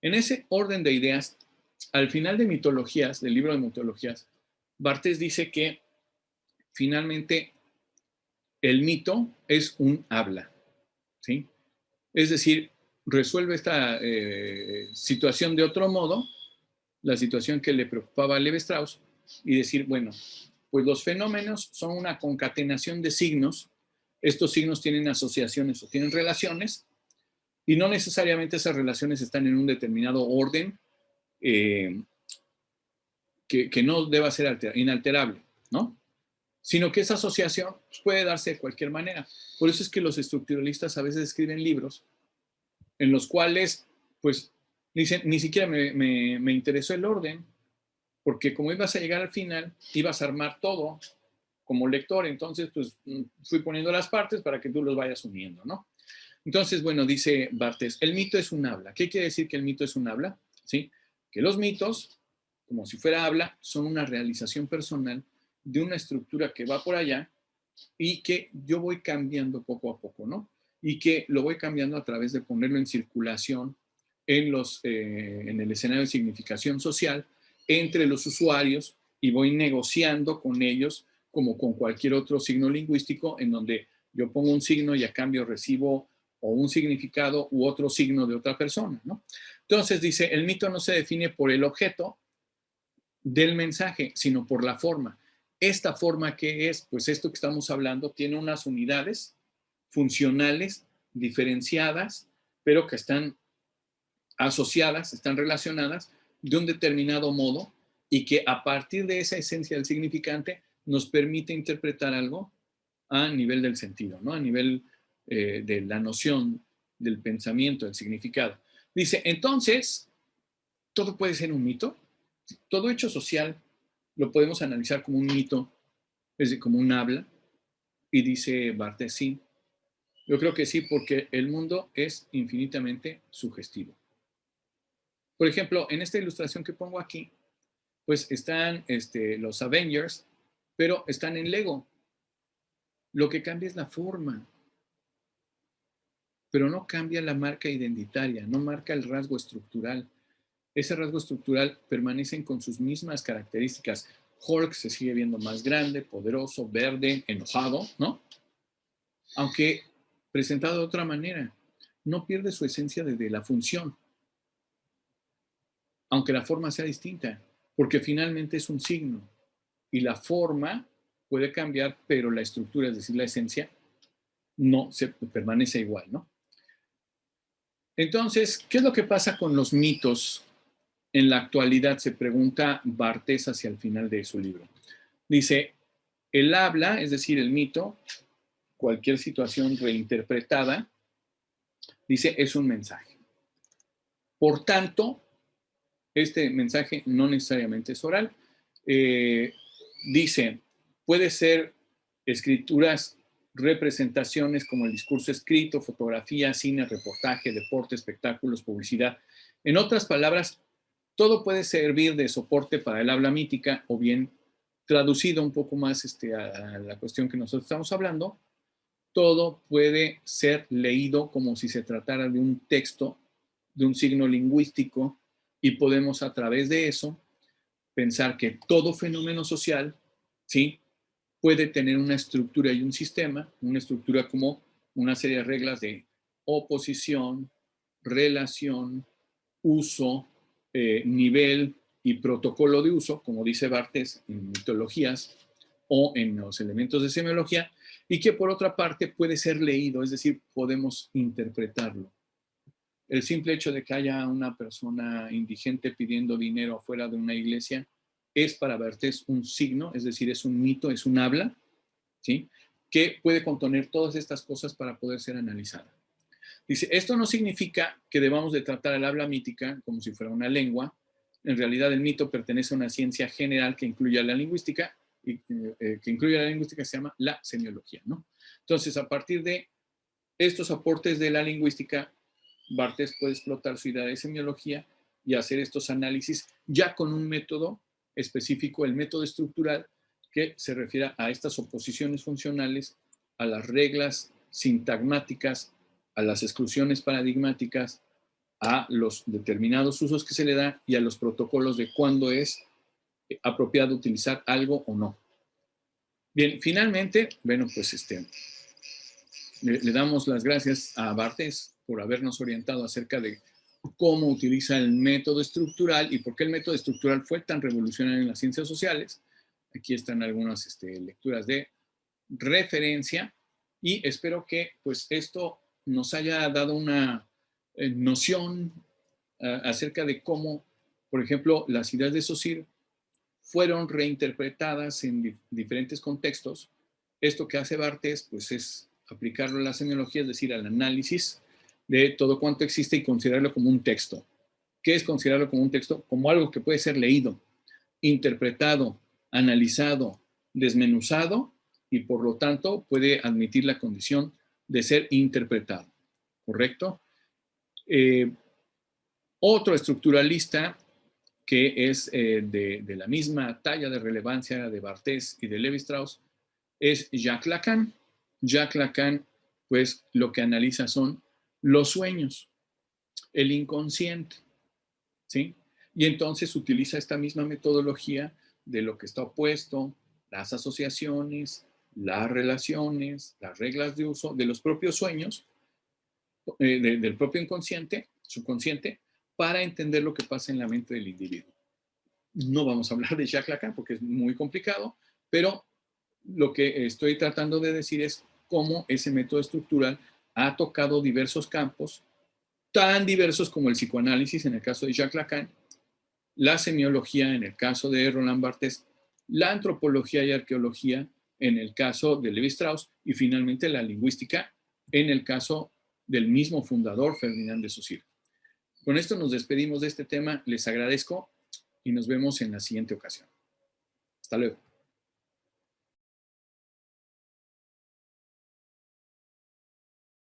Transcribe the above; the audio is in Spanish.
En ese orden de ideas, al final de Mitologías, del libro de Mitologías, Barthes dice que finalmente el mito es un habla, ¿sí? Es decir, resuelve esta situación de otro modo, la situación que le preocupaba a Levi Strauss, y decir, bueno, pues los fenómenos son una concatenación de signos, estos signos tienen asociaciones o tienen relaciones, y no necesariamente esas relaciones están en un determinado orden eh, que no deba ser inalterable, ¿no? Sino que esa asociación puede darse de cualquier manera. Por eso es que los estructuralistas a veces escriben libros en los cuales, pues, dicen, ni siquiera me interesó el orden, porque como ibas a llegar al final, ibas a armar todo como lector, entonces, pues, fui poniendo las partes para que tú los vayas uniendo, ¿no? Entonces, bueno, dice Barthes, el mito es un habla. ¿Qué quiere decir que el mito es un habla? ¿Sí? Que los mitos, como si fuera habla, son una realización personal de una estructura que va por allá y que yo voy cambiando poco a poco, ¿no? Y que lo voy cambiando a través de ponerlo en circulación en el escenario de significación social entre los usuarios y voy negociando con ellos como con cualquier otro signo lingüístico en donde yo pongo un signo y a cambio recibo o un significado u otro signo de otra persona, ¿no? Entonces dice, el mito no se define por el objeto del mensaje, sino por la forma. Esta forma que es, pues esto que estamos hablando, tiene unas unidades funcionales diferenciadas, pero que están asociadas, están relacionadas de un determinado modo y que a partir de esa esencia del significante nos permite interpretar algo a nivel del sentido, ¿no? A nivel de la noción del pensamiento, del significado. Dice, entonces, ¿todo puede ser un mito? Todo hecho social lo podemos analizar como un mito, es decir, como un habla, y dice Barthes, sí, yo creo que sí, porque el mundo es infinitamente sugestivo. Por ejemplo, en esta ilustración que pongo aquí, pues están los Avengers, pero están en Lego. Lo que cambia es la forma, pero no cambia la marca identitaria, no marca el rasgo estructural. Ese rasgo estructural permanecen con sus mismas características. Hulk se sigue viendo más grande, poderoso, verde, enojado, ¿no? Aunque presentado de otra manera, no pierde su esencia de la función, aunque la forma sea distinta, porque finalmente es un signo y la forma puede cambiar, pero la estructura, es decir, la esencia, no se permanece igual, ¿no? Entonces, ¿qué es lo que pasa con los mitos en la actualidad? Se pregunta Barthes hacia el final de su libro. Dice, el habla, es decir, el mito, cualquier situación reinterpretada, dice, es un mensaje. Por tanto, este mensaje no necesariamente es oral. Dice, puede ser escrituras, representaciones como el discurso escrito, fotografía, cine, reportaje, deporte, espectáculos, publicidad. En otras palabras, todo puede servir de soporte para el habla mítica o bien traducido un poco más a la cuestión que nosotros estamos hablando, todo puede ser leído como si se tratara de un texto, de un signo lingüístico, y podemos a través de eso pensar que todo fenómeno social, ¿sí?, puede tener una estructura y un sistema, una estructura como una serie de reglas de oposición, relación, uso, nivel y protocolo de uso, como dice Barthes en mitologías o en los elementos de semiología, y que por otra parte puede ser leído, es decir, podemos interpretarlo. El simple hecho de que haya una persona indigente pidiendo dinero afuera de una iglesia es para Barthes un signo, es decir, es un mito, es un habla, ¿sí?, que puede contener todas estas cosas para poder ser analizada. Dice, esto no significa que debamos de tratar el habla mítica como si fuera una lengua. En realidad el mito pertenece a una ciencia general que incluye a la lingüística y que incluye a la lingüística, se llama la semiología, ¿no? Entonces, a partir de estos aportes de la lingüística, Barthes puede explotar su idea de semiología y hacer estos análisis ya con un método específico, el método estructural, que se refiere a estas oposiciones funcionales, a las reglas sintagmáticas, a las exclusiones paradigmáticas, a los determinados usos que se le da y a los protocolos de cuándo es apropiado utilizar algo o no. Bien, finalmente, bueno, pues le damos las gracias a Barthes por habernos orientado acerca de cómo utiliza el método estructural y por qué el método estructural fue tan revolucionario en las ciencias sociales. Aquí están algunas lecturas de referencia y espero que pues esto nos haya dado una noción acerca de cómo, por ejemplo, las ideas de Saussure fueron reinterpretadas en diferentes contextos. Esto que hace Barthes pues es aplicarlo a la semiología, es decir, al análisis de todo cuanto existe y considerarlo como un texto. ¿Qué es considerarlo como un texto? Como algo que puede ser leído, interpretado, analizado, desmenuzado y por lo tanto puede admitir la condición de ser interpretado. ¿Correcto? Otro estructuralista que es de la misma talla de relevancia de Barthes y de Lévi-Strauss es Jacques Lacan. Jacques Lacan, pues lo que analiza son los sueños, el inconsciente, ¿sí? Y entonces utiliza esta misma metodología de lo que está opuesto, las asociaciones, las relaciones, las reglas de uso de los propios sueños, del propio inconsciente, subconsciente, para entender lo que pasa en la mente del individuo. No vamos a hablar de Jacques Lacan porque es muy complicado, pero lo que estoy tratando de decir es cómo ese método estructural ha tocado diversos campos, tan diversos como el psicoanálisis en el caso de Jacques Lacan, la semiología en el caso de Roland Barthes, la antropología y arqueología en el caso de Lévi-Strauss y finalmente la lingüística en el caso del mismo fundador, Ferdinand de Saussure. Con esto nos despedimos de este tema, les agradezco y nos vemos en la siguiente ocasión. Hasta luego.